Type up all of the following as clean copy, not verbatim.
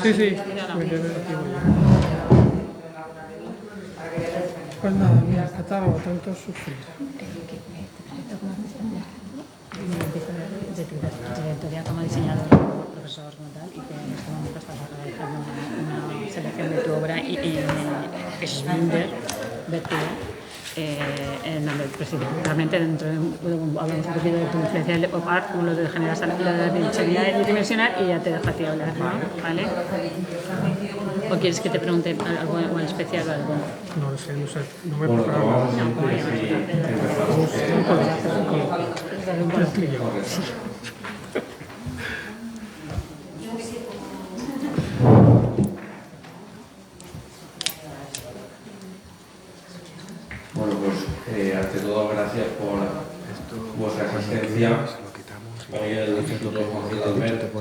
Sí, sí, me quedé aquí muy bien. Pues nada, mira, catálogo, tanto sufrir. De tu trayectoria como diseñador, como profesor, como tal, y que en este momento estás realizando una selección de tu obra que es Schwinder, Vértigo, en donde realmente dentro hablamos un poquito de tu influencia del pop art, como lo de generar la dimensionalidad y tridimensional, y ya te dejo a ti hablar, ¿no? ¿Vale? ¿O quieres que te pregunte algo en especial o algo? No lo sé, no me he preparado. Bueno, pues ante todo, gracias por vuestra asistencia. Hoy el Instituto Juan Gil Albert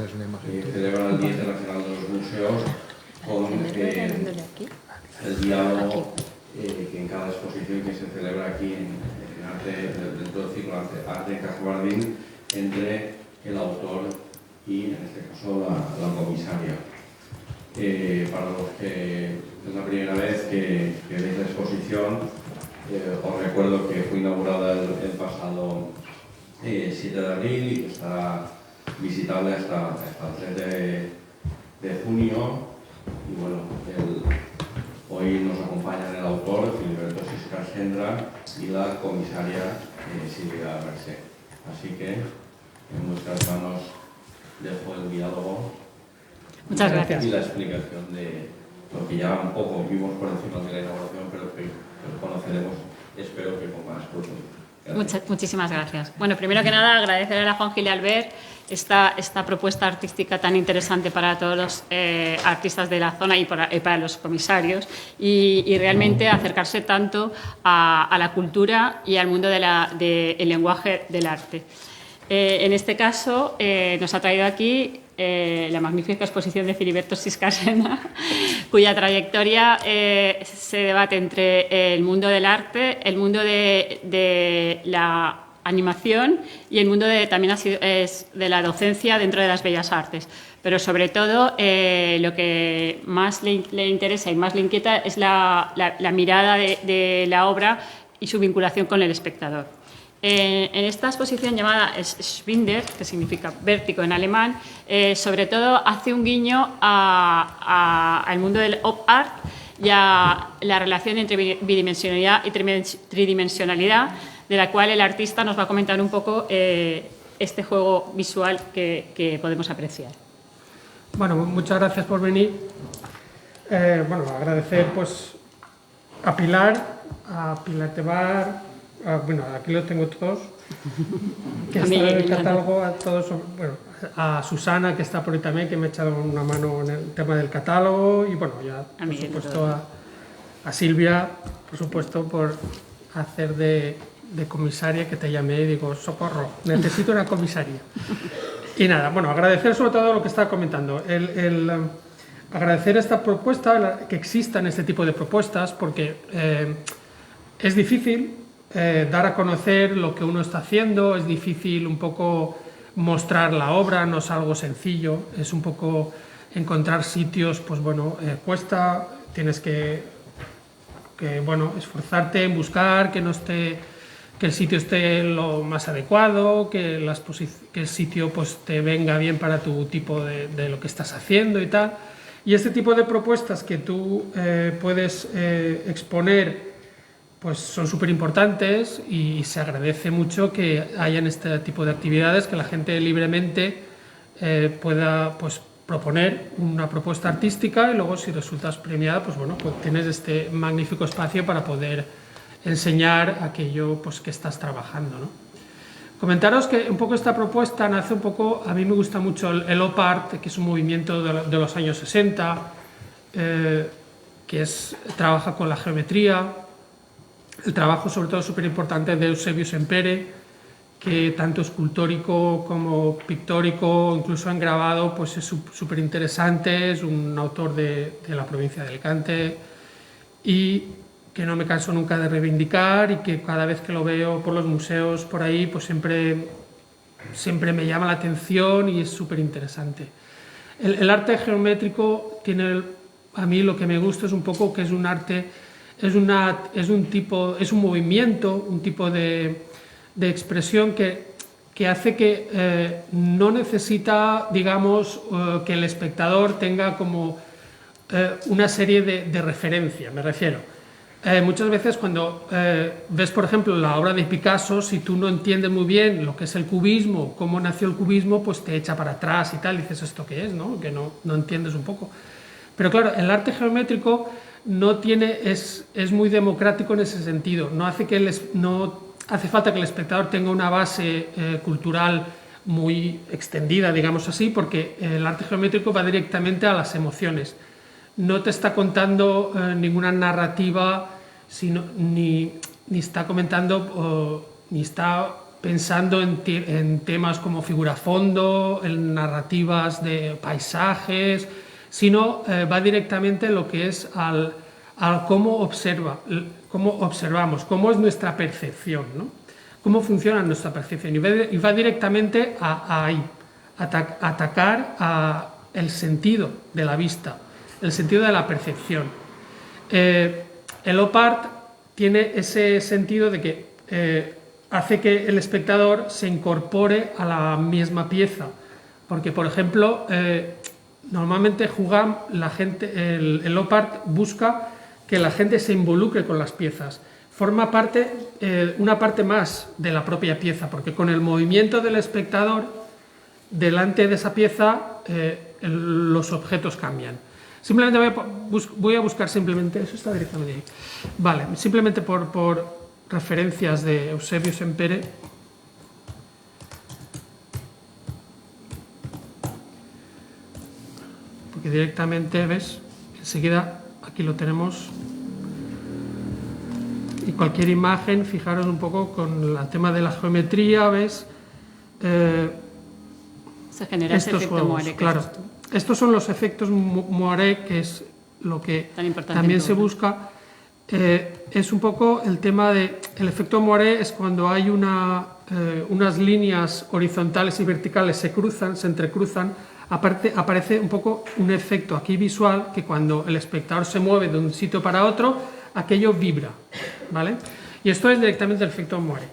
celebra el Día Internacional de los Museos con el diálogo que en cada exposición que se celebra aquí en arte, dentro del ciclo Arte en Caja entre el autor y, en este caso, la comisaria. Para los que es la primera vez que veis la exposición, os recuerdo que fue inaugurada el pasado 7 de abril y que estará visitable hasta el 3 de junio. Y bueno, hoy nos acompañan el autor, Filiberto Siscar Sendra, y la comisaria Silvia Mercé. Así que en vuestras manos dejo el diálogo. Muchas gracias. Y la explicación de lo que ya un poco vimos por encima de la inauguración, pero que conoceremos, espero que con más profundidad. Muchísimas gracias. Bueno, primero que nada, agradecer a Juan Gil Albert esta propuesta artística tan interesante para todos los artistas de la zona y para los comisarios y realmente acercarse tanto a la cultura y al mundo del lenguaje del arte. En este caso, nos ha traído aquí la magnífica exposición de Filiberto Siscar Sendra, cuya trayectoria se debate entre el mundo del arte, el mundo de la animación y el mundo también de la docencia dentro de las bellas artes. Pero sobre todo lo que más le interesa y más le inquieta es la mirada de la obra y su vinculación con el espectador. En esta exposición llamada Schwinder, que significa vértigo en alemán, sobre todo hace un guiño al mundo del op art y a la relación entre bidimensionalidad y tridimensionalidad, de la cual el artista nos va a comentar un poco este juego visual que podemos apreciar. Bueno, muchas gracias por venir. Bueno, agradecer pues a Pilar Tebar, bueno, aquí los tengo todos, que están en el catálogo, a todos, bueno, a Susana, que está por ahí también, que me ha echado una mano en el tema del catálogo, y bueno, ya por supuesto a Silvia, por supuesto, por hacer de comisaria, que te llamé y digo, socorro, necesito una comisaria. Y nada, bueno, agradecer sobre todo lo que estaba comentando, agradecer esta propuesta, que existan este tipo de propuestas, porque es difícil dar a conocer lo que uno está haciendo, es difícil un poco mostrar la obra, no es algo sencillo, es un poco encontrar sitios, pues bueno, cuesta, tienes que bueno, esforzarte en buscar, que el sitio esté lo más adecuado, que el sitio pues te venga bien para tu tipo de lo que estás haciendo y tal. Y este tipo de propuestas que tú puedes exponer pues son súper importantes y se agradece mucho que hayan este tipo de actividades, que la gente libremente pueda pues proponer una propuesta artística y luego si resultas premiada, pues bueno, pues tienes este magnífico espacio para poder enseñar aquello pues que estás trabajando, ¿no? Comentaros que un poco esta propuesta nace un poco, a mí me gusta mucho el op art, que es un movimiento de los años 60, que trabaja con la geometría. El trabajo, sobre todo, súper importante de Eusebio Sempere, que tanto escultórico como pictórico, incluso en grabado, pues es súper interesante, es un autor de la provincia de Alicante y que no me canso nunca de reivindicar y que cada vez que lo veo por los museos por ahí, pues siempre me llama la atención y es súper interesante. El arte geométrico a mí lo que me gusta es un poco que es un arte, es un movimiento, un tipo de expresión que hace que no necesita, digamos, que el espectador tenga como una serie de referencia, me refiero. Muchas veces cuando ves, por ejemplo, la obra de Picasso, si tú no entiendes muy bien lo que es el cubismo, cómo nació el cubismo, pues te echa para atrás y tal, y dices, ¿esto qué es? ¿No? Que no entiendes un poco. Pero claro, el arte geométrico es muy democrático en ese sentido, no hace falta que el espectador tenga una base cultural muy extendida, digamos así, porque el arte geométrico va directamente a las emociones. No te está contando ninguna narrativa, ni está comentando, ni está pensando en temas como figura-fondo, en narrativas de paisajes, sino va directamente lo que es al cómo observamos, cómo es nuestra percepción, ¿no? Cómo funciona nuestra percepción. Y va directamente a atacar el sentido de la vista, el sentido de la percepción. El op art tiene ese sentido de que hace que el espectador se incorpore a la misma pieza, porque, por ejemplo, normalmente el op art busca que la gente se involucre con las piezas, forma una parte más de la propia pieza, porque con el movimiento del espectador delante de esa pieza los objetos cambian. Simplemente voy a buscar simplemente, eso está directamente ahí, vale, simplemente por referencias de Eusebio Sempere. Porque directamente, ves, enseguida aquí lo tenemos. Y cualquier imagen, fijaros un poco con el tema de la geometría, ¿ves? Se genera ese efecto Moiré. Claro, estos son los efectos Moiré, que es lo que también se busca. Es un poco el tema de... El efecto Moiré es cuando hay unas líneas horizontales y verticales se entrecruzan. Aparece un poco un efecto aquí visual, que cuando el espectador se mueve de un sitio para otro, aquello vibra, ¿vale? Y esto es directamente el efecto Moiré.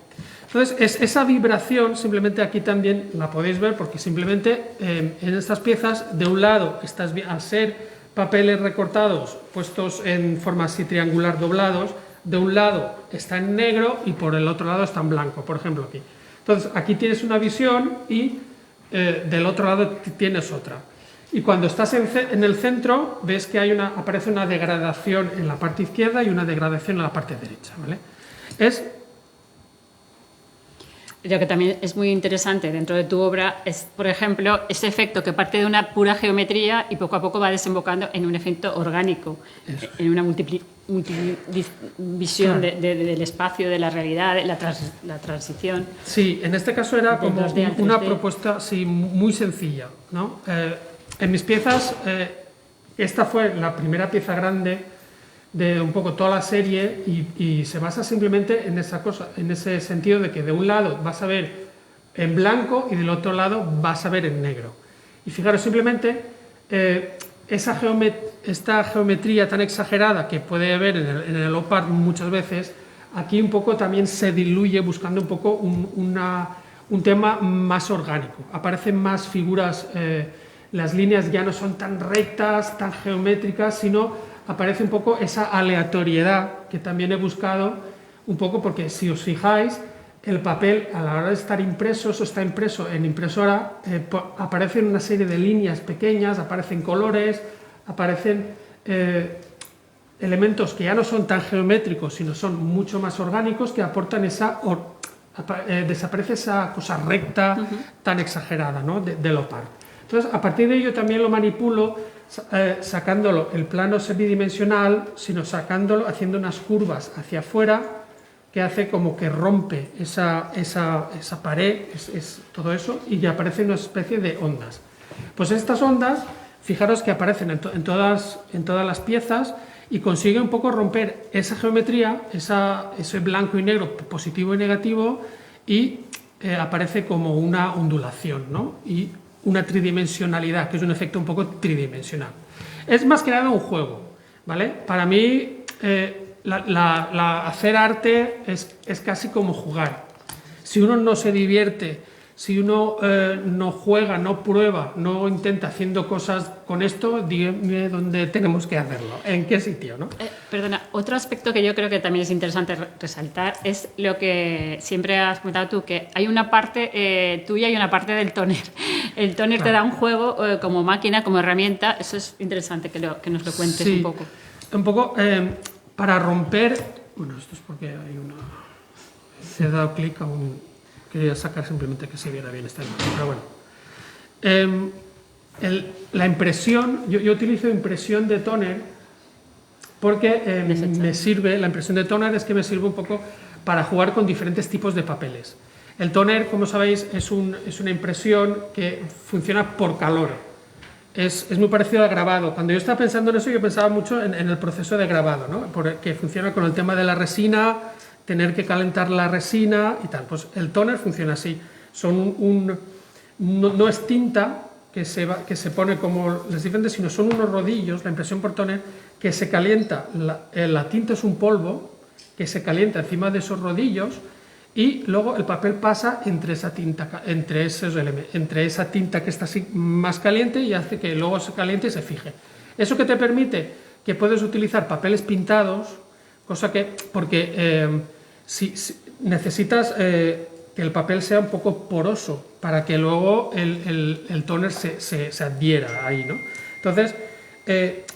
Entonces, esa vibración, simplemente aquí también la podéis ver, porque simplemente en estas piezas, de un lado, al ser papeles recortados, puestos en forma así triangular doblados, de un lado está en negro y por el otro lado está en blanco, por ejemplo aquí. Entonces, aquí tienes una visión y del otro lado tienes otra. Y cuando estás en el centro, ves que aparece una degradación en la parte izquierda y una degradación en la parte derecha, ¿vale? Lo que también es muy interesante dentro de tu obra es, por ejemplo, ese efecto que parte de una pura geometría y poco a poco va desembocando en un efecto orgánico, en una multivisión del espacio, de la realidad, de la transición. Sí, en este caso era como una propuesta muy sencilla, ¿no? En mis piezas, esta fue la primera pieza grande de un poco toda la serie y se basa simplemente en esa cosa, en ese sentido de que de un lado vas a ver en blanco y del otro lado vas a ver en negro. Y fijaros, simplemente esta geometría tan exagerada que puede haber en el op art muchas veces, aquí un poco también se diluye buscando un poco un tema más orgánico. Aparecen más figuras, las líneas ya no son tan rectas, tan geométricas, sino aparece un poco esa aleatoriedad que también he buscado un poco, porque si os fijáis, el papel a la hora de estar impreso, eso está impreso en impresora, aparecen una serie de líneas pequeñas, aparecen colores, aparecen elementos que ya no son tan geométricos, sino son mucho más orgánicos, que aportan desaparece esa cosa recta tan exagerada, ¿no? del op art. Entonces, a partir de ello también lo manipulo, sacándolo el plano semidimensional, sino sacándolo, haciendo unas curvas hacia afuera, que hace como que rompe esa pared, todo eso, y ya aparece una especie de ondas. Pues estas ondas, fijaros que aparecen en todas las piezas y consigue un poco romper esa geometría, ese blanco y negro, positivo y negativo, y aparece como una ondulación, ¿no? Y una tridimensionalidad, que es un efecto un poco tridimensional. Es más que nada un juego, ¿vale? Para mí, hacer arte es casi como jugar. Si uno no se divierte, si uno no juega, no prueba, no intenta haciendo cosas con esto, dígame dónde tenemos que hacerlo, en qué sitio, ¿no? Perdona, otro aspecto que yo creo que también es interesante resaltar es lo que siempre has comentado tú, que hay una parte tuya y una parte del tóner. El tóner te da un juego como máquina, como herramienta. Eso es interesante que nos lo cuentes un poco. Un poco para romper... Bueno, esto es porque hay una... Se ha dado clic a un... Quería sacar simplemente que se viera bien esta imagen, pero bueno. La impresión, yo utilizo impresión de tóner porque me sirve, la impresión de tóner es que me sirve un poco para jugar con diferentes tipos de papeles. El tóner, como sabéis, es una impresión que funciona por calor. Es muy parecido al grabado. Cuando yo estaba pensando en eso, yo pensaba mucho en el proceso de grabado, ¿no? Que funciona con el tema de la resina, tener que calentar la resina y tal. Pues el tóner funciona así. No es tinta que se pone como las diferentes, sino son unos rodillos, la impresión por tóner, que se calienta. La tinta es un polvo que se calienta encima de esos rodillos y luego el papel pasa entre esa tinta, entre esa tinta que está así más caliente y hace que luego se caliente y se fije. Eso que te permite que puedes utilizar papeles pintados, cosa que, porque si necesitas que el papel sea un poco poroso para que luego el tóner se adhiera ahí, ¿no? Entonces,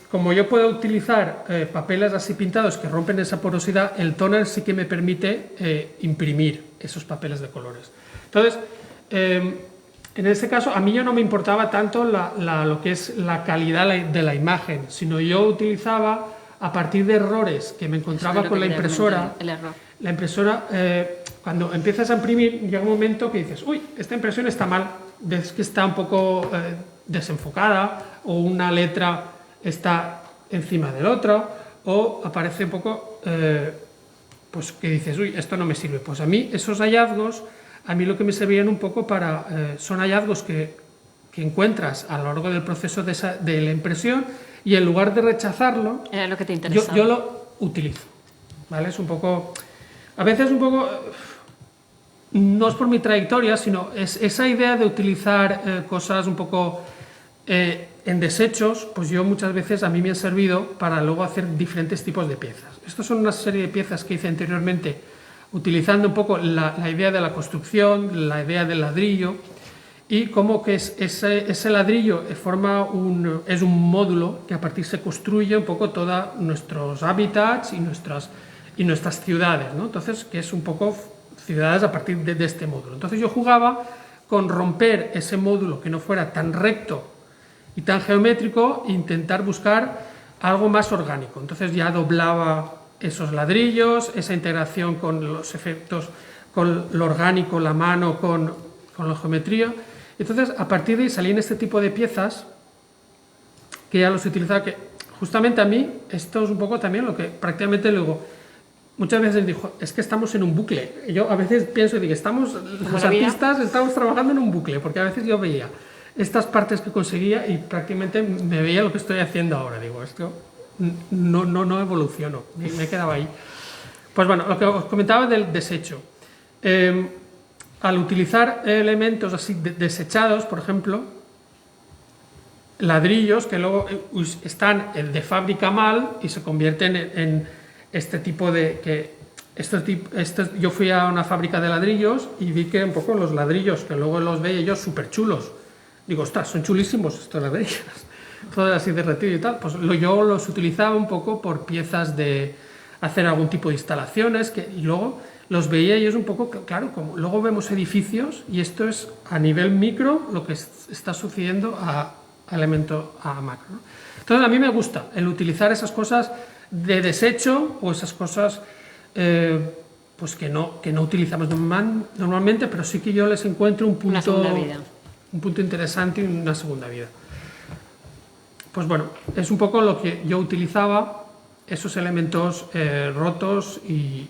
como yo puedo utilizar papeles así pintados que rompen esa porosidad, el tóner sí que me permite imprimir esos papeles de colores. Entonces, en este caso, a mí ya no me importaba tanto lo que es la calidad de la imagen, sino yo utilizaba, a partir de errores que me encontraba con la impresora, la impresora, cuando empiezas a imprimir, llega un momento que dices, uy, esta impresión está mal, ves que está un poco desenfocada, o una letra está encima del otro, o aparece un poco, pues que dices, uy, esto no me sirve. Pues a mí esos hallazgos, a mí lo que me servían un poco son hallazgos que encuentras a lo largo del proceso de la impresión, y en lugar de rechazarlo, era lo que te interesaba. Yo lo utilizo, ¿vale? Es un poco, a veces un poco, no es por mi trayectoria, sino es esa idea de utilizar cosas un poco en desechos, pues yo muchas veces a mí me han servido para luego hacer diferentes tipos de piezas. Estas son una serie de piezas que hice anteriormente utilizando un poco la idea de la construcción, la idea del ladrillo, y como que ese ladrillo es un módulo que a partir se construye un poco todos nuestros hábitats y nuestras ciudades, ¿no? Entonces, que es un poco ciudades a partir de este módulo. Entonces yo jugaba con romper ese módulo que no fuera tan recto y tan geométrico e intentar buscar algo más orgánico. Entonces ya doblaba esos ladrillos, esa integración con los efectos, con lo orgánico, la mano, con la geometría. Entonces, a partir de ahí salían este tipo de piezas que ya los utilizaba, que justamente a mí, esto es un poco también lo que prácticamente luego, muchas veces dijo, es que estamos en un bucle. Yo a veces pienso, digo, los artistas estamos trabajando en un bucle, porque a veces yo veía estas partes que conseguía y prácticamente me veía lo que estoy haciendo ahora. Digo, esto no evoluciono, me quedaba ahí. Pues bueno, lo que os comentaba del desecho. Al utilizar elementos así desechados, por ejemplo, ladrillos que luego están de fábrica mal y se convierten en este tipo de... yo fui a una fábrica de ladrillos y vi que un poco los ladrillos, que luego los veía yo súper chulos. Digo, ostras, son chulísimos estos ladrillos, todo así derretido y tal. Pues yo los utilizaba un poco por piezas de hacer algún tipo de instalaciones y luego los veía y es un poco, claro, como luego vemos edificios y esto es a nivel micro lo que está sucediendo a elemento a macro, ¿no? Entonces a mí me gusta el utilizar esas cosas de desecho o esas cosas pues que no utilizamos normalmente, pero sí que yo les encuentro un punto interesante y una segunda vida. Pues bueno, es un poco lo que yo utilizaba, esos elementos rotos, y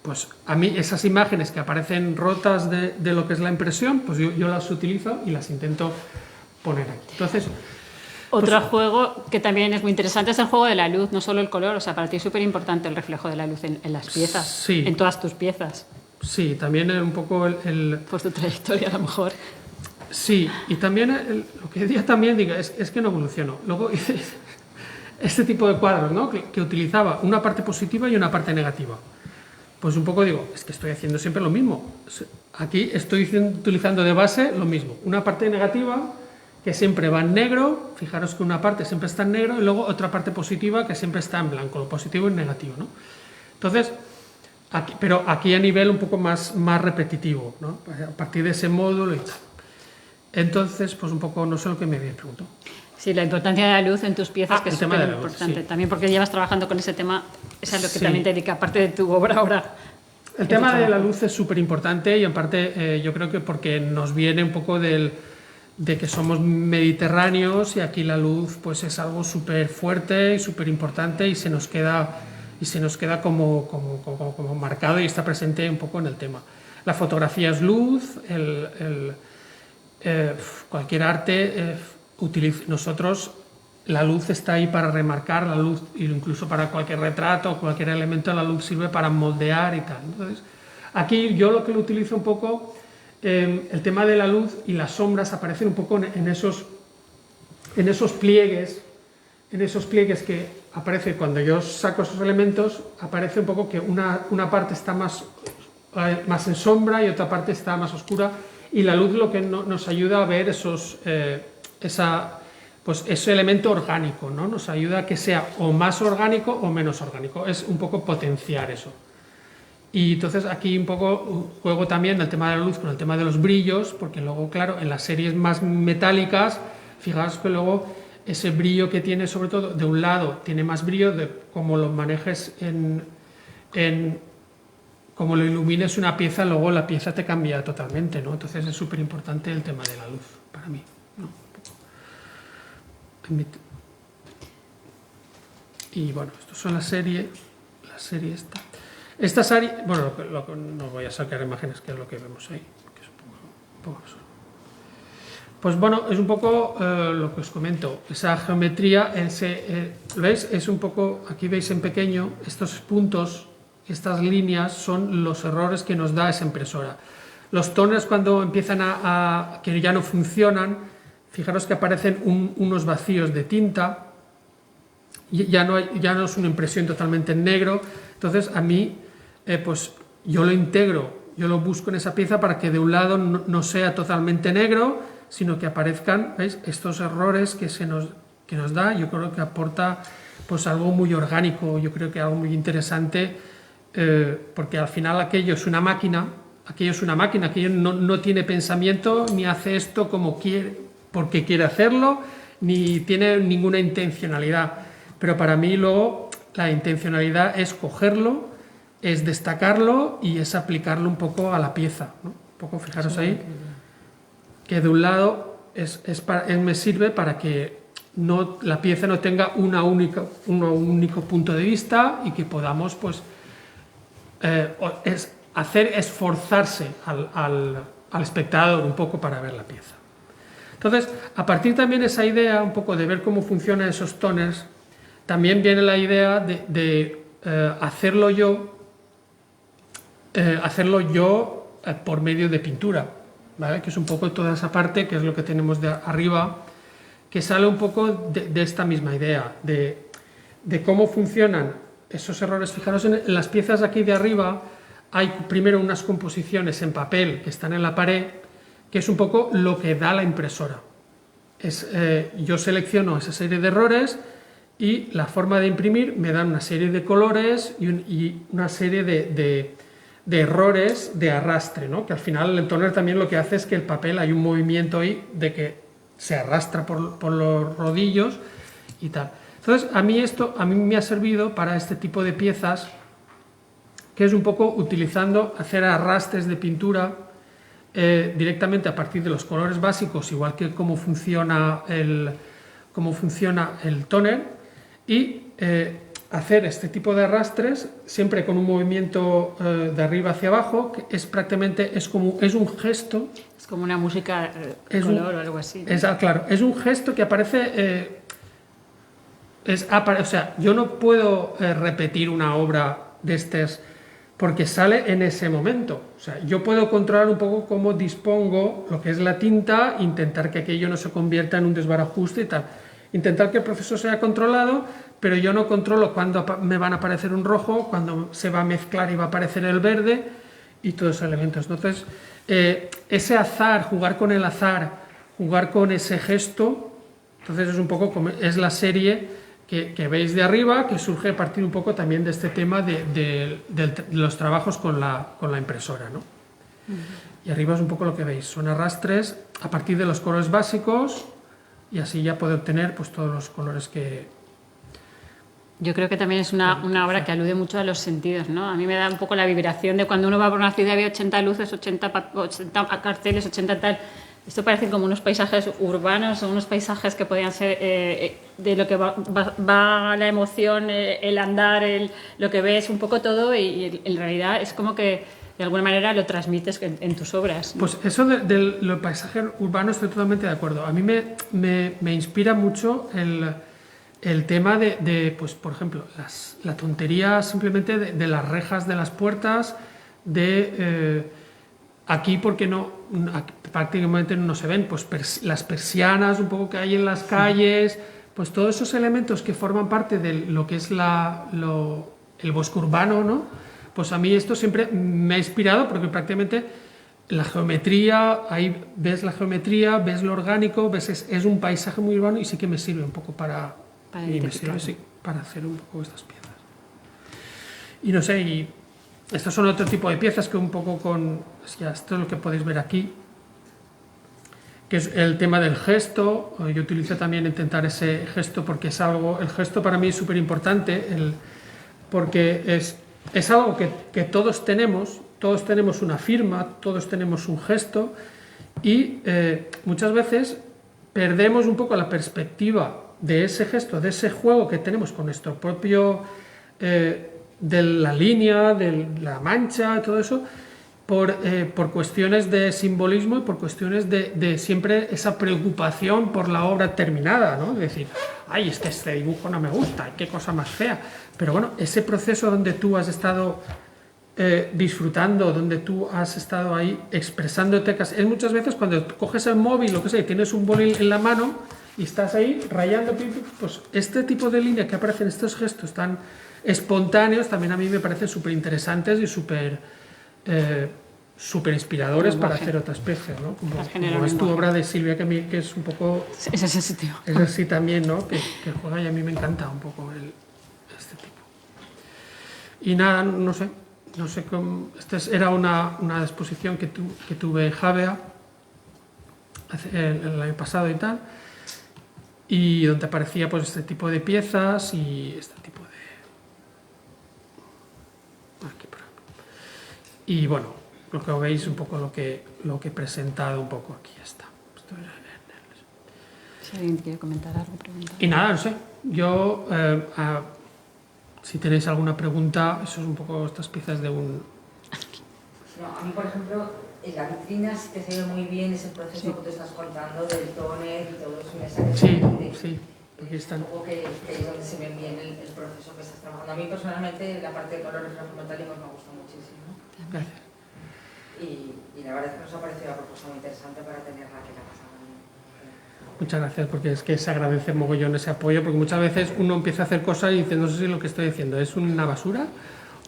pues a mí esas imágenes que aparecen rotas de lo que es la impresión, pues yo las utilizo y las intento poner aquí. Entonces, Otro juego que también es muy interesante es el juego de la luz, no solo el color. O sea, para ti es súper importante el reflejo de la luz en las piezas, Sí. en todas tus piezas. Sí, también un poco Por tu trayectoria, a lo mejor. Sí, y también lo que decía también, diga, es que no evoluciono. Luego hice este tipo de cuadros, ¿no? Que utilizaba una parte positiva y una parte negativa. Pues un poco digo, es que estoy haciendo siempre lo mismo. Aquí estoy utilizando de base lo mismo. Una parte negativa que siempre va en negro, fijaros que una parte siempre está en negro, y luego otra parte positiva que siempre está en blanco, lo positivo y negativo, ¿no? Entonces, pero aquí a nivel un poco más repetitivo, ¿no? A partir de ese módulo y tal. Entonces, pues un poco, no sé lo que me habías preguntado. Sí, la importancia de la luz en tus piezas, que es súper importante. Sí. También porque llevas trabajando con ese tema, es a lo que Sí. también te dedica, aparte de tu obra ahora. El tema de la luz es súper importante y en parte yo creo que porque nos viene un poco de que somos mediterráneos y aquí la luz pues es algo súper fuerte y súper importante y se nos queda como marcado y está presente un poco en el tema. La fotografía es luz, cualquier arte, nosotros la luz está ahí para remarcar, la luz incluso para cualquier retrato o cualquier elemento, la luz sirve para moldear y tal. Entonces, aquí yo lo que lo utilizo un poco, el tema de la luz y las sombras aparecen un poco en esos pliegues que aparece cuando yo saco esos elementos, aparece un poco que una parte está más en sombra y otra parte está más oscura, y la luz lo que nos ayuda a ver ese elemento orgánico, ¿no? Nos ayuda a que sea o más orgánico o menos orgánico, es un poco potenciar eso. Y entonces aquí un poco juego también el tema de la luz con el tema de los brillos, porque luego, claro, en las series más metálicas, fijaos que luego ese brillo que tiene, sobre todo, de un lado tiene más brillo, de cómo lo manejes como lo ilumines una pieza, luego la pieza te cambia totalmente, ¿no? Entonces es súper importante el tema de la luz, para mí, ¿no? Y bueno, esto son la serie esta. Esta serie, bueno, no voy a sacar imágenes, que es lo que vemos ahí, que es un poco eso. Pues bueno, es un poco lo que os comento, esa geometría, ¿veis? Es un poco, aquí veis en pequeño, estos puntos, estas líneas son los errores que nos da esa impresora. Los toners cuando empiezan que ya no funcionan, fijaros que aparecen unos vacíos de tinta, y ya no es una impresión totalmente en negro. Entonces a mí, pues yo lo integro, yo lo busco en esa pieza para que de un lado no sea totalmente negro, sino que aparezcan, ¿veis? Estos errores que nos da. Yo creo que aporta pues algo muy orgánico, yo creo que algo muy interesante, porque al final aquello es una máquina, aquello no tiene pensamiento, ni hace esto como quiere, porque quiere hacerlo, ni tiene ninguna intencionalidad. Pero para mí luego la intencionalidad es cogerlo, es destacarlo y es aplicarlo un poco a la pieza, ¿no? Un poco, fijaros ahí, que de un lado me sirve para que la pieza no tenga un único punto de vista y que podamos pues esforzarse al espectador un poco para ver la pieza. Entonces, a partir también de esa idea un poco de ver cómo funcionan esos toners, también viene la idea de hacerlo yo por medio de pintura, ¿vale? Que es un poco toda esa parte, que es lo que tenemos de arriba, que sale un poco de esta misma idea, de cómo funcionan esos errores. Fijaros en las piezas aquí de arriba, hay primero unas composiciones en papel que están en la pared, que es un poco lo que da la impresora. Yo selecciono esa serie de errores y la forma de imprimir me dan una serie de colores y una serie de errores de arrastre, ¿no? Que al final el toner también lo que hace es que el papel, hay un movimiento ahí de que se arrastra por los rodillos y tal. Entonces a mí me ha servido para este tipo de piezas, que es un poco hacer arrastres de pintura directamente a partir de los colores básicos, igual que cómo funciona el toner, y hacer este tipo de arrastres siempre con un movimiento de arriba hacia abajo, que es un gesto. Es como una música color o algo así, ¿no? Claro, es un gesto que aparece o sea, yo no puedo repetir una obra de estas porque sale en ese momento. O sea, yo puedo controlar un poco cómo dispongo lo que es la tinta, intentar que aquello no se convierta en un desbarajuste y tal. Intentar que el proceso sea controlado, pero yo no controlo cuándo me van a aparecer un rojo, cuándo se va a mezclar y va a aparecer el verde y todos esos elementos. Entonces, ese azar, jugar con el azar, jugar con ese gesto, entonces es un poco como es la serie que veis de arriba, que surge a partir un poco también de este tema de los trabajos con la impresora, ¿no? Y arriba es un poco lo que veis, son arrastres a partir de los colores básicos y así ya puede obtener pues todos los colores que... Yo creo que también es una obra que alude mucho a los sentidos, ¿no? A mí me da un poco la vibración de cuando uno va por una ciudad y ve 80 luces, 80 carteles, 80 tal... Esto parecen como unos paisajes urbanos o unos paisajes que podrían ser de lo que va la emoción, el andar, lo que ves, un poco todo y en realidad es como que de alguna manera lo transmites en tus obras, ¿no? Pues eso de los paisajes urbanos estoy totalmente de acuerdo. A mí me inspira mucho el tema pues por ejemplo, la tontería simplemente de las rejas de las puertas, aquí porque prácticamente no se ven, pues las persianas un poco que hay en las calles, pues todos esos elementos que forman parte de lo que es el bosque urbano, ¿no? Pues a mí esto siempre me ha inspirado porque prácticamente la geometría, ahí ves la geometría, ves lo orgánico, ves es un paisaje muy urbano y sí que me sirve un poco para hacer un poco estas piezas. Y no sé, y estos son otro tipo de piezas que un poco esto es lo que podéis ver aquí, que es el tema del gesto. Yo utilizo también intentar ese gesto porque el gesto para mí es súper importante, porque es algo que todos tenemos una firma, todos tenemos un gesto y muchas veces perdemos un poco la perspectiva de ese gesto, de ese juego que tenemos con nuestro propio... de la línea, de la mancha, todo eso, por cuestiones de simbolismo y por cuestiones de siempre esa preocupación por la obra terminada, ¿no? De decir, ay, este dibujo no me gusta, qué cosa más fea. Pero bueno, ese proceso donde tú has estado disfrutando, donde tú has estado ahí expresándote, es muchas veces cuando coges el móvil, lo que sea, y tienes un boli en la mano y estás ahí rayando, pues este tipo de línea que aparecen, estos gestos tan espontáneos, también a mí me parecen súper interesantes y súper inspiradores para hacer otras piezas, ¿no? Como es tu obra de Silvia, que es un poco... Es ese sitio. Es así también, ¿no? Que juega y a mí me encanta un poco este tipo. Y nada, no sé cómo... Esta era una exposición que tuve en Javea el año pasado y tal, y donde aparecía pues este tipo de piezas y este tipo de... Aquí, por ejemplo. Y bueno, lo que veis un poco lo que he presentado un poco aquí está. Si alguien quiere comentar algo, preguntar. Y nada, no sé, yo si tenéis alguna pregunta, eso es un poco estas piezas de un... No, a mí, por ejemplo, en la vitrina sí que se ve muy bien ese proceso que te estás contando del tóner y todos los mensajes. Sí, aquí están. Un poco que es donde se ve bien el proceso que estás trabajando. A mí personalmente la parte de colores metálicos me gusta muchísimo. Gracias. Y la verdad es que nos ha parecido una propuesta muy interesante para tenerla aquí en la casa. Muchas gracias, porque es que se agradece mogollón ese apoyo, porque muchas veces uno empieza a hacer cosas y dice, no sé si lo que estoy haciendo es una basura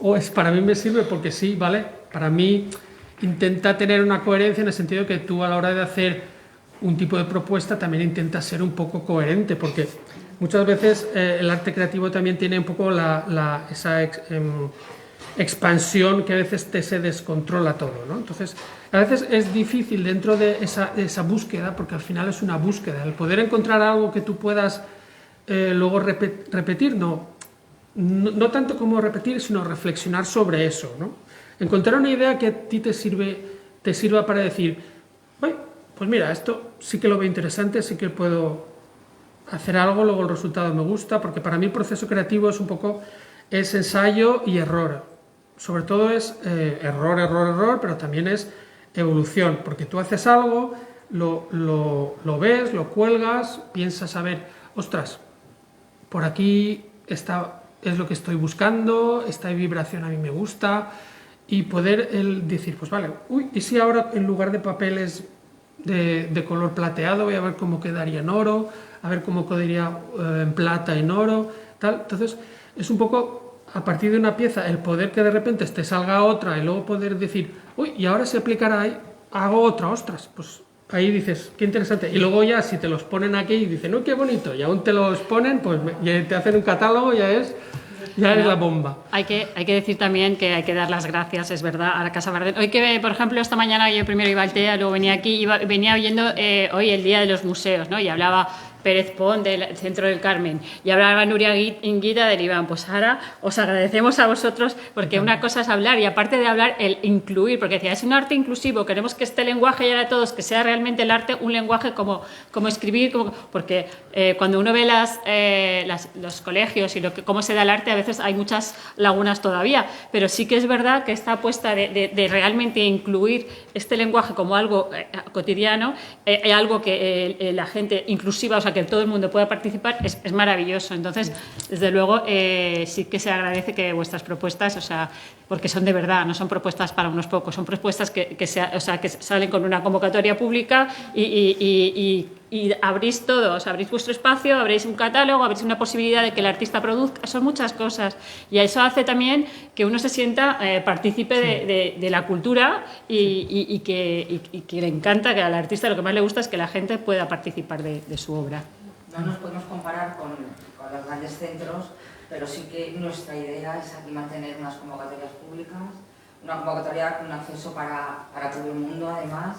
o para mí me sirve porque sí, ¿vale? Para mí intenta tener una coherencia en el sentido que tú a la hora de hacer un tipo de propuesta también intentas ser un poco coherente, porque muchas veces el arte creativo también tiene un poco esa expansión que a veces se descontrola todo, ¿no? Entonces, a veces es difícil dentro de esa búsqueda, porque al final es una búsqueda, el poder encontrar algo que tú puedas luego repetir, no tanto como repetir, sino reflexionar sobre eso, ¿no? Encontrar una idea que a ti te sirva para decir, pues mira, esto sí que lo veo interesante, sí que puedo hacer algo, luego el resultado me gusta, porque para mí el proceso creativo es ensayo y error. Sobre todo es error, pero también es evolución, porque tú haces algo, lo ves, lo cuelgas, piensas, a ver, ostras, por aquí es lo que estoy buscando, esta vibración a mí me gusta, y poder decir, pues vale, uy, y si ahora en lugar de papeles de color plateado voy a ver cómo quedaría en oro, a ver cómo quedaría en plata, en oro, tal. Entonces es un poco a partir de una pieza el poder que de repente te salga otra y luego poder decir, uy, y ahora se aplicará ahí, hago otra, ostras, pues ahí dices, qué interesante. Y luego ya si te los ponen aquí y dicen, uy, qué bonito, y aún te los ponen, pues ya te hacen un catálogo, ya es la bomba. Hay que decir también que hay que dar las gracias, es verdad, a la Casa Bardén. Hoy que, por ejemplo, esta mañana yo primero iba al TEA, luego venía aquí, venía oyendo hoy el Día de los Museos, ¿no? Y hablaba Pérez Pon del Centro del Carmen y hablaba Nuria Inguida del IBAN. Pues ahora os agradecemos a vosotros, porque una cosa es hablar y aparte de hablar, el incluir, porque decía, es un arte inclusivo, queremos que este lenguaje ya de todos, que sea realmente el arte un lenguaje como escribir, porque cuando uno ve los colegios y cómo se da el arte, a veces hay muchas lagunas todavía, pero sí que es verdad que esta apuesta de realmente incluir este lenguaje como algo cotidiano, algo que la gente inclusiva, o sea, que todo el mundo pueda participar, es maravilloso. Entonces, desde luego, sí que se agradece que vuestras propuestas, o sea, porque son de verdad, no son propuestas para unos pocos, son propuestas que salen con una convocatoria pública y abrís todos, abrís vuestro espacio, abrís un catálogo, abrís una posibilidad de que el artista produzca, son muchas cosas. Y eso hace también que uno se sienta partícipe de la cultura y que le encanta, que al artista lo que más le gusta es que la gente pueda participar de su obra. No nos podemos comparar con los grandes centros, pero sí que nuestra idea es aquí mantener unas convocatorias públicas, una convocatoria con acceso para todo el mundo además,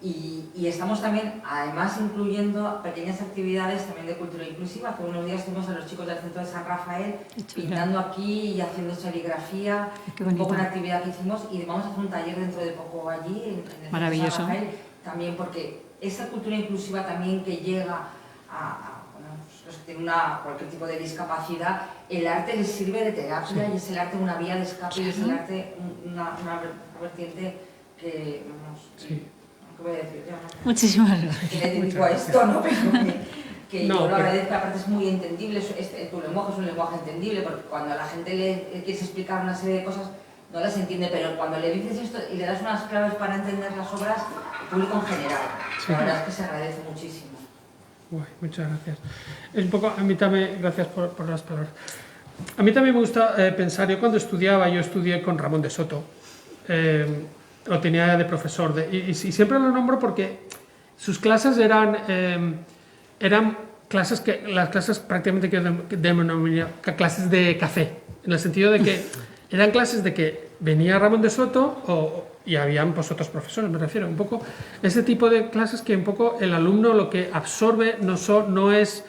y estamos también además incluyendo pequeñas actividades también de cultura inclusiva. Hace unos días tuvimos a los chicos del centro de San Rafael pintando aquí y haciendo serigrafía, un poco una actividad que hicimos, y vamos a hacer un taller dentro de poco allí en el centro de San Rafael, también porque esa cultura inclusiva también que llega a los que tienen cualquier tipo de discapacidad, el arte les sirve de terapia, y es el arte una vía de escape, y es el arte una vertiente que, ¿qué voy a decir yo? Muchísimas gracias. Que le dedico a esto, ¿no? Pero que yo lo agradezco, aparte es muy entendible, tu lenguaje es un lenguaje entendible, porque cuando a la gente le quieres explicar una serie de cosas, no las entiende, pero cuando le dices esto y le das unas claves para entender las obras, el público en general, la verdad es que se agradece muchísimo. Guay, muchas gracias. Es un poco, a mí también, gracias por las palabras. A mí también me gusta pensar, yo cuando yo estudié con Ramón de Soto, lo tenía de profesor, y siempre lo nombro porque sus clases eran clases las clases prácticamente que denominaba clases de café, en el sentido de que eran clases de que venía Ramón de Soto y habían pues otros profesores, me refiero, un poco ese tipo de clases que un poco el alumno lo que absorbe no es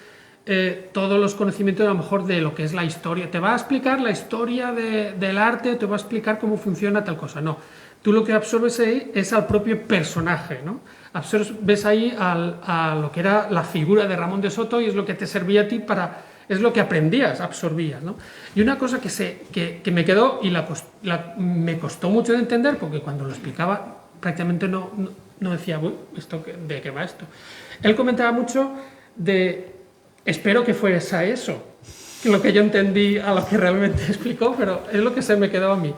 todos los conocimientos a lo mejor de lo que es la historia, te va a explicar la historia del arte, te va a explicar cómo funciona tal cosa, no, tú lo que absorbes ahí es al propio personaje, ¿no? Ves ahí a lo que era la figura de Ramón de Soto, y es lo que te servía a ti es lo que aprendías, absorbías, ¿no? Y una cosa que me quedó y me costó mucho de entender, porque cuando lo explicaba prácticamente no decía, uy, ¿de qué va esto? Él comentaba mucho espero que fuese eso, que lo que yo entendí a lo que realmente explicó, pero es lo que se me quedó a mí.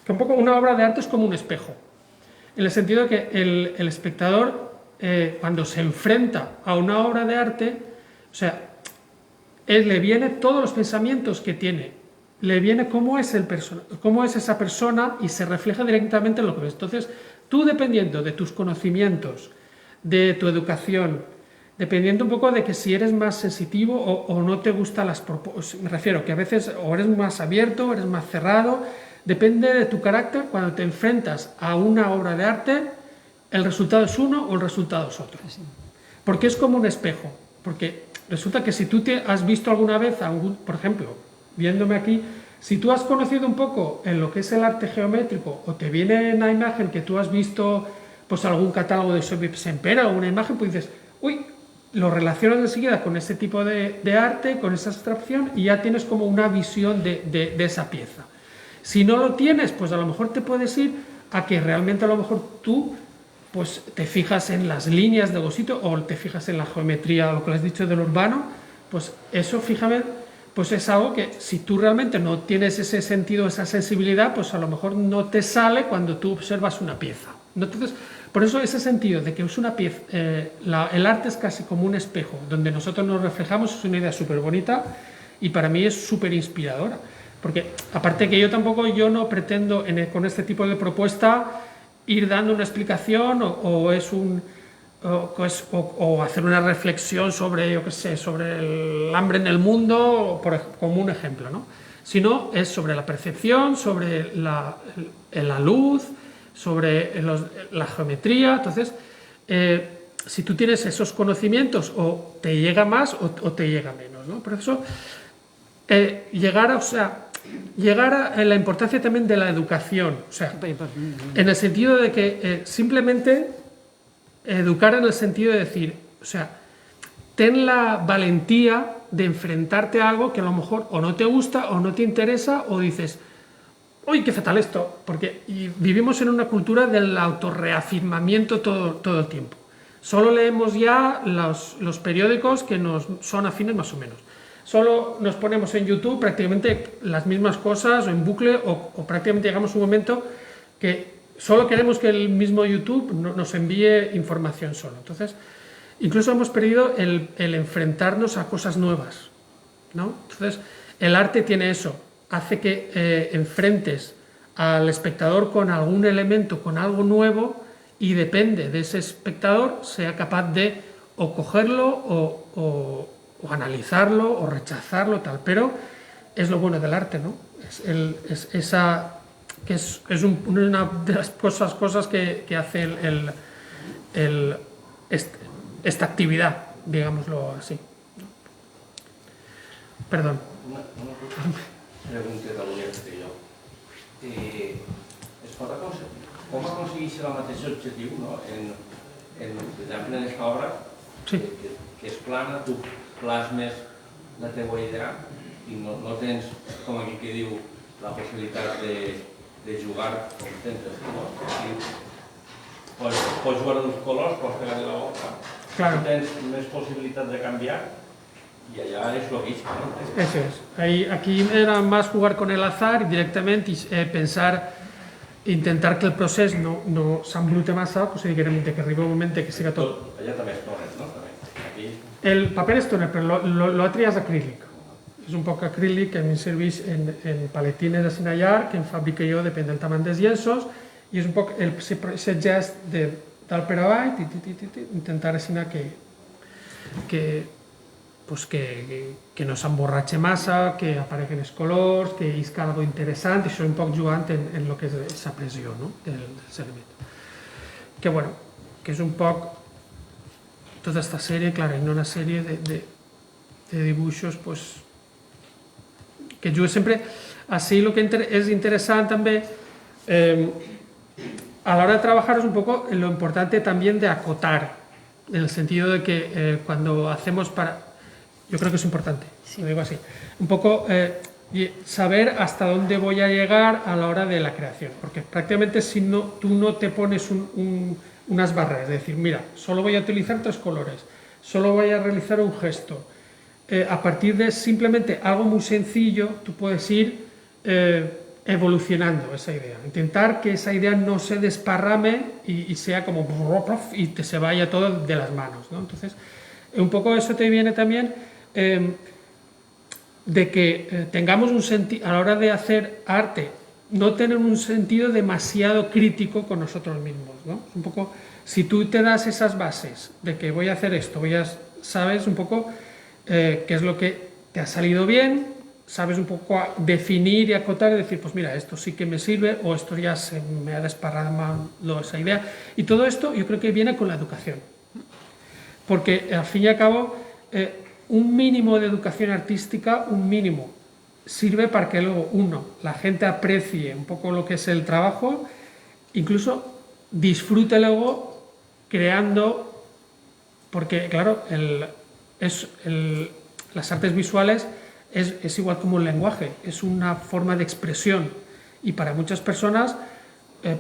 Que un poco una obra de arte es como un espejo, en el sentido de que el espectador, cuando se enfrenta a una obra de arte, o sea, le viene todos los pensamientos que tiene, le viene cómo es esa persona, y se refleja directamente en lo que ves. Entonces, tú, dependiendo de tus conocimientos, de tu educación, dependiendo un poco de que si eres más sensitivo o no te gustan las propuestas, me refiero que a veces o eres más abierto, o eres más cerrado, depende de tu carácter. Cuando te enfrentas a una obra de arte, el resultado es uno o el resultado es otro, porque es como un espejo, porque resulta que si tú has visto alguna vez, por ejemplo, viéndome aquí, si tú has conocido un poco en lo que es el arte geométrico, o te viene una imagen que tú has visto, pues algún catálogo de Sempera o una imagen, pues dices, uy, lo relacionas enseguida con ese tipo de arte, con esa abstracción, y ya tienes como una visión de esa pieza. Si no lo tienes, pues a lo mejor te puedes ir a que realmente a lo mejor tú pues te fijas en las líneas de algún sitio, o te fijas en la geometría, lo que le has dicho del urbano, pues eso, fíjame, pues es algo que si tú realmente no tienes ese sentido, esa sensibilidad, pues a lo mejor no te sale cuando tú observas una pieza. Entonces, por eso ese sentido de que es una pieza, el arte es casi como un espejo, donde nosotros nos reflejamos, es una idea súper bonita y para mí es súper inspiradora. Porque aparte que yo no pretendo con este tipo de propuesta ir dando una explicación o hacer una reflexión sobre, yo qué sé, sobre el hambre en el mundo, como un ejemplo, ¿no? Sino es sobre la percepción, sobre la luz, sobre la geometría. Entonces, si tú tienes esos conocimientos, o te llega más o te llega menos, ¿no? Por eso, llegar a la importancia también de la educación, o sea, en el sentido de que simplemente educar en el sentido de decir, o sea, ten la valentía de enfrentarte a algo que a lo mejor o no te gusta o no te interesa o dices, uy, qué fatal esto, porque vivimos en una cultura del autorreafirmamiento todo el tiempo. Solo leemos ya los periódicos que nos son afines más o menos. Solo nos ponemos en YouTube prácticamente las mismas cosas o en bucle o prácticamente llegamos a un momento que solo queremos que el mismo YouTube nos envíe información solo. Entonces, incluso hemos perdido el enfrentarnos a cosas nuevas, ¿no? Entonces, el arte tiene eso, hace que enfrentes al espectador con algún elemento, con algo nuevo, y depende de ese espectador, sea capaz de o cogerlo o analizarlo o rechazarlo, tal. Pero es lo bueno del arte, ¿no? Es una de las cosas que hace esta actividad, digámoslo así. Perdón. Una pregunta volia fer jo. Com aconsegueix el mateix objectiu, no? Per exemple, en aquesta obra, Sí. que és plana, tu plasmes la teva idea i no tens, com aquí que diu, la possibilitat de jugar com tens, no? Pots jugar amb els colors, pots pegar-li la boca, Claro. tens més possibilitat de canviar y allá es lo mismo, ¿no? Eso es. Aquí era más jugar con el azar y directamente intentar que el proceso no s'embrute massa, pues que arriba un moment que siga tot. Allá també es tones, no? Aquí... El paper és toner, però l'altre és acrílic. És un poc acrílic que a mi serveix en paletines de Sinayar, que em fabrico jo, depèn del tamany dels llenços, i és un poc el gest dalt per avall, intentar així que no s'emborratxe massa, que apareguen els colors, que isca algo interessant, i això és un poc jugant en el que és aquesta pressió, no?, dels elements. Que, bueno, que és un poc tota aquesta sèrie, clar, en una sèrie de dibuixos, pues, que jugué sempre. Així el que és interessant també a la hora de trabajar es un poco lo importante también de acotar, en el sentido de que cuando hacemos yo creo que es importante, lo digo así, un poco saber hasta dónde voy a llegar a la hora de la creación, porque prácticamente si tú no te pones unas barreras, es decir, mira, solo voy a utilizar 3 colores, solo voy a realizar un gesto, a partir de simplemente algo muy sencillo, tú puedes ir evolucionando esa idea, intentar que esa idea no se desparrame y sea como y se vaya todo de las manos, ¿no? Entonces, un poco eso te viene también de que tengamos un sentido, a la hora de hacer arte, no tener un sentido demasiado crítico con nosotros mismos, ¿no? Un poco, si tú te das esas bases de que voy a hacer esto, sabes un poco qué es lo que te ha salido bien, sabes un poco definir y acotar y decir, pues mira, esto sí que me sirve o esto ya se me ha desparramado esa idea. Y todo esto yo creo que viene con la educación. Porque al fin y al cabo, un mínimo de educación artística, un mínimo, sirve para que luego la gente aprecie un poco lo que es el trabajo, incluso disfrute luego creando, porque claro, las artes visuales es igual como el lenguaje, es una forma de expresión y para muchas personas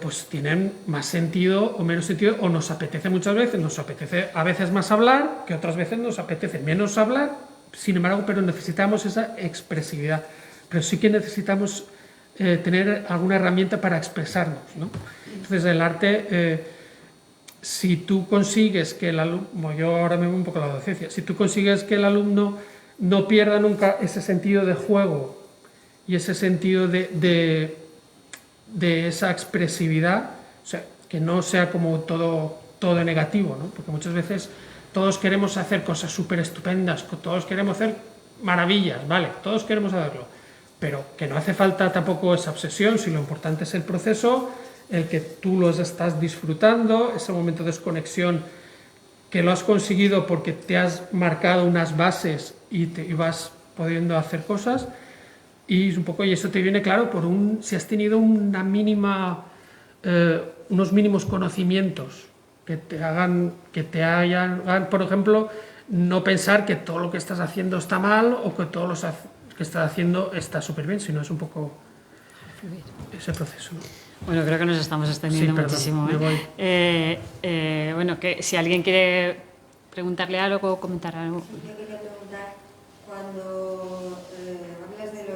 pues tienen más sentido o menos sentido, o nos apetece muchas veces, nos apetece a veces más hablar, que otras veces nos apetece menos hablar, sin embargo, pero necesitamos esa expresividad. Pero sí que necesitamos tener alguna herramienta para expresarnos, ¿no? Entonces, el arte, si tú consigues que el alumno, yo ahora me voy un poco a la docencia, si tú consigues que el alumno no pierda nunca ese sentido de juego y ese sentido de esa expresividad, o sea, que no sea como todo negativo, ¿no? Porque muchas veces todos queremos hacer cosas súper estupendas, todos queremos hacer maravillas, vale, todos queremos hacerlo, pero que no hace falta tampoco esa obsesión, si lo importante es el proceso, el que tú los estás disfrutando, ese momento de desconexión que lo has conseguido porque te has marcado unas bases y vas pudiendo hacer cosas, y un poco, y eso te viene claro por si has tenido una mínima, unos mínimos conocimientos que te hagan, por ejemplo, no pensar que todo lo que estás haciendo está mal o que todo lo que estás haciendo está súper bien, sino es un poco ese proceso, ¿no? Bueno, creo que nos estamos extendiendo muchísimo. Me voy. Bueno, que si alguien quiere preguntarle algo o comentar algo. Yo quería preguntar, cuando hablas del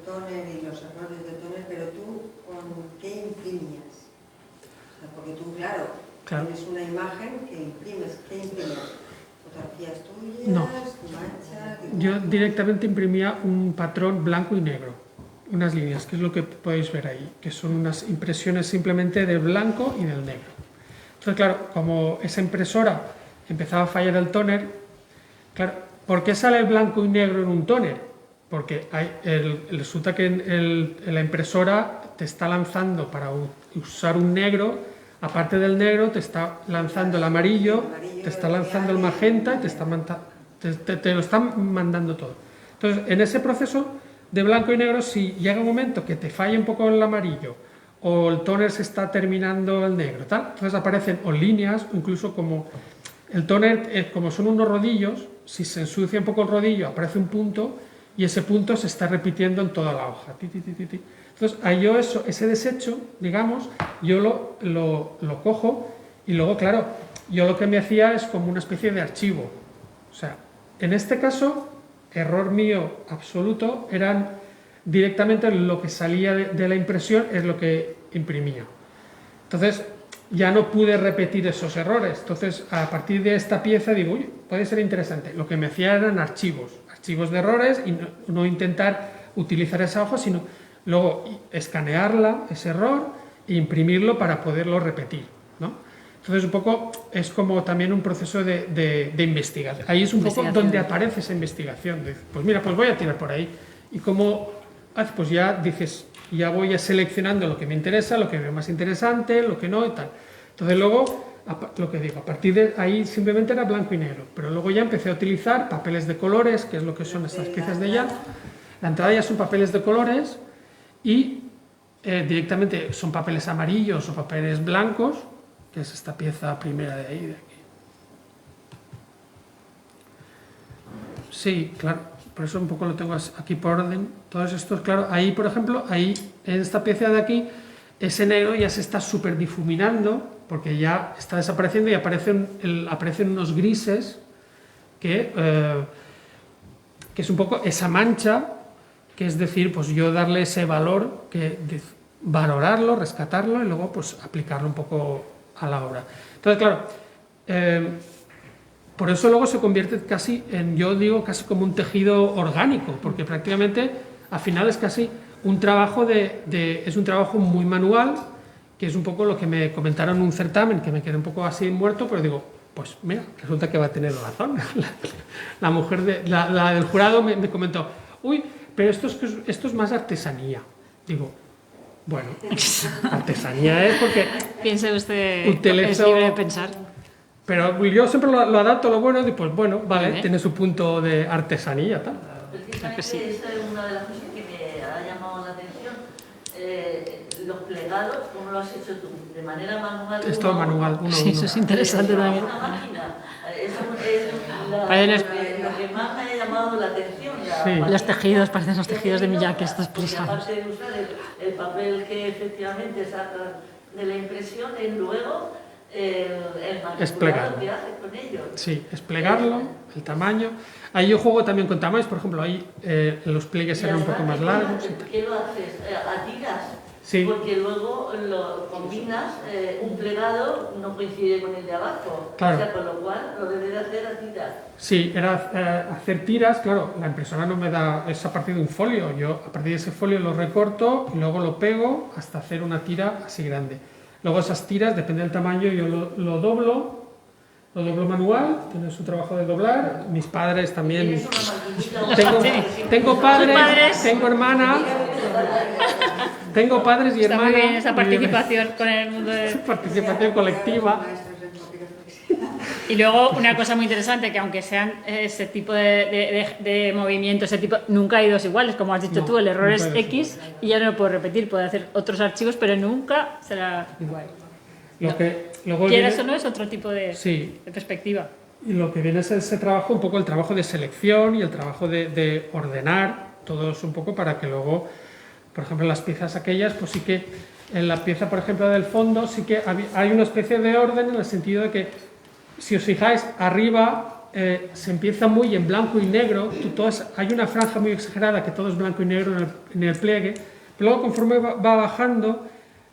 tóner y los errores del tóner, pero tú, ¿con qué imprimías? O sea, porque tú, claro, tienes una imagen que imprimes. ¿Qué imprimías? ¿Fotografías tuyas? No. ¿Manchas? Yo directamente imprimía un patrón blanco y negro, unas líneas, que es lo que podéis ver ahí, que son unas impresiones simplemente del blanco y del negro. Entonces, claro, como esa impresora empezaba a fallar el tóner, claro, ¿por qué sale el blanco y negro en un tóner? Porque resulta que la impresora te está lanzando para usar un negro, aparte del negro te está lanzando el amarillo, te está lanzando el magenta y te lo están mandando todo. Entonces, en ese proceso de blanco y negro, si llega un momento que te falla un poco el amarillo o el tóner se está terminando el negro, tal, entonces aparecen o líneas, o incluso como el tóner, como son unos rodillos, si se ensucia un poco el rodillo aparece un punto y ese punto se está repitiendo en toda la hoja. Entonces, ahí yo ese desecho, digamos, yo lo cojo y luego, claro, yo lo que me hacía es como una especie de archivo. O sea, en este caso, error mío absoluto, eran directamente lo que salía de la impresión es lo que imprimía. Entonces, ya no pude repetir esos errores. Entonces, a partir de esta pieza digo, uy, puede ser interesante. Lo que me hacía eran archivos de errores y no intentar utilizar esa hoja, sino luego escanearla, ese error, e imprimirlo para poderlo repetir, ¿no? Entonces, un poco es como también un proceso de investigación. Ahí es un poco donde aparece esa investigación. Pues mira, pues voy a tirar por ahí. Y como haces, pues ya dices, ya voy seleccionando lo que me interesa, lo que veo más interesante, lo que no y tal. Entonces luego, lo que digo, a partir de ahí simplemente era blanco y negro, pero luego ya empecé a utilizar papeles de colores, que es lo que son estas piezas de ya. La entrada ya son papeles de colores y directamente son papeles amarillos o papeles blancos, que es esta pieza primera de ahí, de aquí. Sí, claro, por eso un poco lo tengo aquí por orden. Todos estos, claro, ahí por ejemplo, ahí en esta pieza de aquí, ese negro ya se está súper difuminando, porque ya está desapareciendo y aparecen unos grises, que es un poco esa mancha, que es decir, pues yo darle ese valor, valorarlo, rescatarlo y luego pues aplicarlo un poco a la obra. Entonces, claro, por eso luego se convierte casi yo digo, casi como un tejido orgánico, porque prácticamente al final es casi un trabajo es un trabajo muy manual, que es un poco lo que me comentaron en un certamen, que me quedé un poco así muerto, pero digo, pues mira, resulta que va a tener razón. La mujer, la del jurado me comentó, uy, pero esto es más artesanía. Digo, bueno, artesanía es porque... Piense usted, utilizo, es libre de pensar. Pero yo siempre lo adapto a lo bueno y pues bueno, vale, tiene su punto de artesanía, tal. Precisamente Sí. esa es una de las cosas que me ha llamado la atención. Los plegados, ¿cómo lo has hecho tú? ¿De manera manual? Es todo manual, uno a Sí, uno. eso es interesante también. Una máquina. Eso es Parecen lo que más me ha llamado la atención. Sí. Los tejidos, parecen los tejidos de Miyake, estos Porque plisados. aparte de usar el papel que efectivamente saca de la impresión, es luego el Es plegarlo. manipulado que haces con ellos. Sí, es plegarlo, el tamaño. Ahí yo juego también con tamaños, por ejemplo, ahí los pliegues Y eran un poco además, más largos. y tal. ¿qué lo haces? ¿A tiras? Sí. Porque luego lo combinas, un plegado no coincide con el de abajo. Claro. O sea, con lo cual lo debes de hacer a tiras. Sí, era hacer tiras, claro, la impresora no me da, es a partir de un folio, yo a partir de ese folio lo recorto y luego lo pego hasta hacer una tira así grande. Luego esas tiras, depende del tamaño, yo lo doblo manual, tiene su trabajo de doblar, mis padres también, Tienes una maquinita, tengo padres, tengo hermana, tengo padres y Está hermanas. muy bien esa y- participación con el mundo de... participación colectiva. Maestros en papel. Y luego una cosa muy interesante, que aunque sean ese tipo de movimientos, ese tipo, nunca hay dos iguales, como has dicho No, tú, el error nunca es hay dos X y ya no lo puedo repetir, puedo hacer otros archivos, pero nunca será igual. Lo que luego Quieras viene- o no, es otro tipo de Sí, perspectiva. y lo que viene es ese trabajo, un poco el trabajo de selección y el trabajo de ordenar, todos un poco para que luego, por ejemplo, en las piezas aquellas, pues sí que en la pieza, por ejemplo, del fondo, sí que hay una especie de orden en el sentido de que, si os fijáis, arriba se empieza muy en blanco y negro, hay una franja muy exagerada que todo es blanco y negro en el pliegue, pero luego conforme va bajando,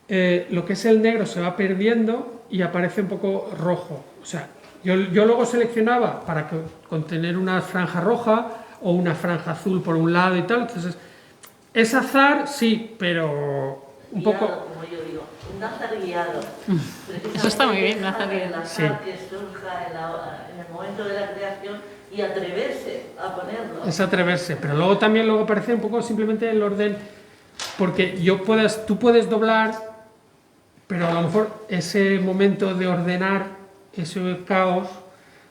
lo que es el negro se va perdiendo y aparece un poco rojo. O sea, yo luego seleccionaba para contener una franja roja o una franja azul por un lado y tal, entonces es azar, sí, pero un guiado, poco... como yo digo, un azar guiado. Eso está muy bien, un azar guiado. El azar que surja en el momento de la creación y atreverse a ponerlo. Es atreverse, pero luego también parece un poco simplemente el orden, porque tú puedes doblar, pero a lo mejor ese momento de ordenar ese caos,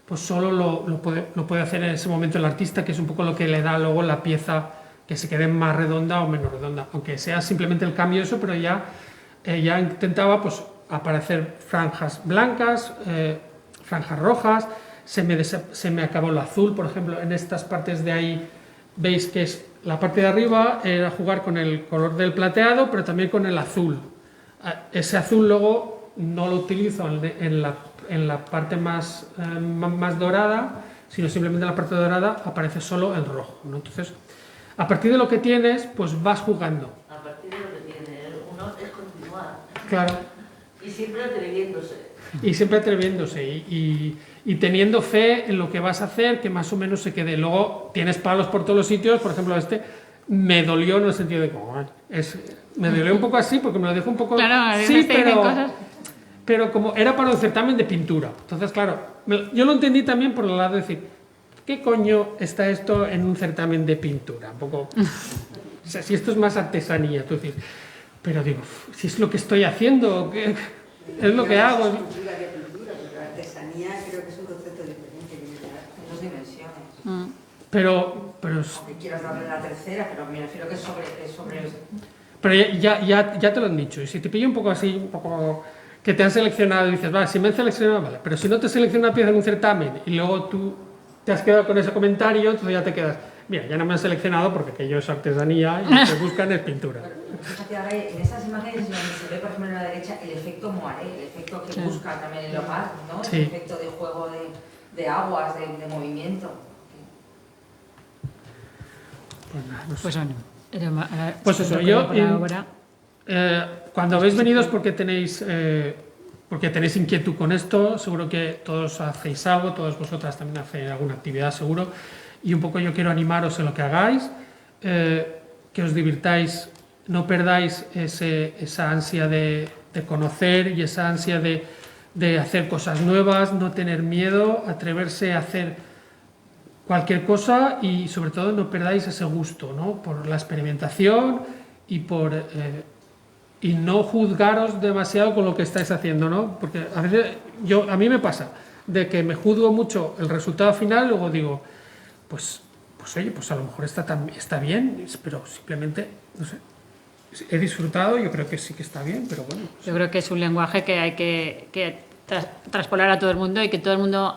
pues solo lo puede hacer en ese momento el artista, que es un poco lo que le da luego la pieza que se quede más redonda o menos redonda, aunque sea simplemente el cambio de eso, pero ya intentaba pues aparecer franjas blancas, franjas rojas, se me acabó el azul, por ejemplo, en estas partes de ahí veis que es la parte de arriba era jugar con el color del plateado, pero también con el azul. Ese azul luego no lo utilizo en la parte más dorada, sino simplemente en la parte dorada aparece solo el rojo, ¿no? Entonces, a partir de lo que tienes, pues vas jugando. A partir de lo que tiene uno es continuar. Claro. Y siempre atreviéndose. Y siempre atreviéndose y teniendo fe en lo que vas a hacer, que más o menos se quede. Luego tienes palos por todos los sitios, por ejemplo, me dolió en el sentido de me dolió un poco así porque me lo dejó un poco... Claro, sí, te dicen cosas. pero como era para un certamen de pintura. Entonces, claro, yo lo entendí también por el lado de decir, ¿qué coño está esto en un certamen de pintura? Un poco... O sea, si esto es más artesanía, tú dices, pero digo, si es lo que estoy haciendo, es lo que hago. Es cultura de pintura, pero artesanía creo que es un concepto diferente. En dos dimensiones. Pero Aunque quieras darle la tercera, pero me refiero que es sobre Pero ya te lo han dicho, y si te pillo un poco así, un poco que te han seleccionado y dices, vale, si me han seleccionado, vale, pero si no te selecciona una pieza en un certamen y luego tú te has quedado con ese comentario, entonces ya te quedas, mira, ya no me han seleccionado porque aquello es artesanía y lo que buscan es pintura. Fíjate ahora en esas imágenes donde se ve, por ejemplo, en la derecha, el efecto moiré, el efecto que busca también el Leopard, ¿no? Sí. El efecto de juego de aguas, de movimiento. Pues nada, no sé. Pues bueno, Pues si eso, te yo toca por ahora. cuando habéis venido es porque tenéis inquietud con esto, seguro que todos hacéis algo, todas vosotras también hacéis alguna actividad seguro, y un poco yo quiero animaros en lo que hagáis, que os divirtáis, no perdáis esa ansia de conocer y esa ansia de hacer cosas nuevas, no tener miedo, atreverse a hacer cualquier cosa y sobre todo no perdáis ese gusto, ¿no? Por la experimentación y y no juzgaros demasiado con lo que estáis haciendo, ¿no? Porque a veces a mí me pasa de que me juzgo mucho el resultado final, luego digo, pues oye, pues a lo mejor está bien, pero simplemente, no sé, he disfrutado, yo creo que sí que está bien, pero bueno. Yo creo que es un lenguaje que hay que traspolar a todo el mundo y que todo el mundo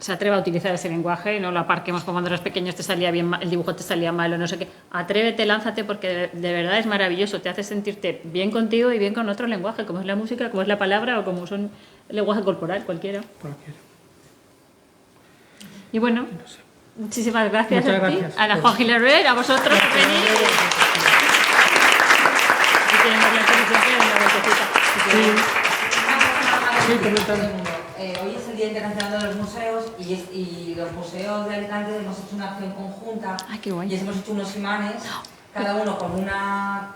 se atreva a utilizar ese lenguaje y no lo aparquemos como cuando eras pequeño te salía bien, el dibujo te salía mal o no sé qué. Atrévete, lánzate, porque de verdad es maravilloso, te hace sentirte bien contigo y bien con otro lenguaje, como es la música, como es la palabra o como son lenguaje corporal, cualquiera. Cualquiera. Y bueno, No sé. muchísimas gracias Muchas a ti, gracias. a la Juan Gil Albert, a vosotros por venir. Y tenemos la exposición que es una vueltecita. Sí, coméntame. Hoy es el Día Internacional de los Museos y los museos de Alicante hemos hecho una acción conjunta. Ay, qué guay. Y hemos hecho unos imanes, cada uno con una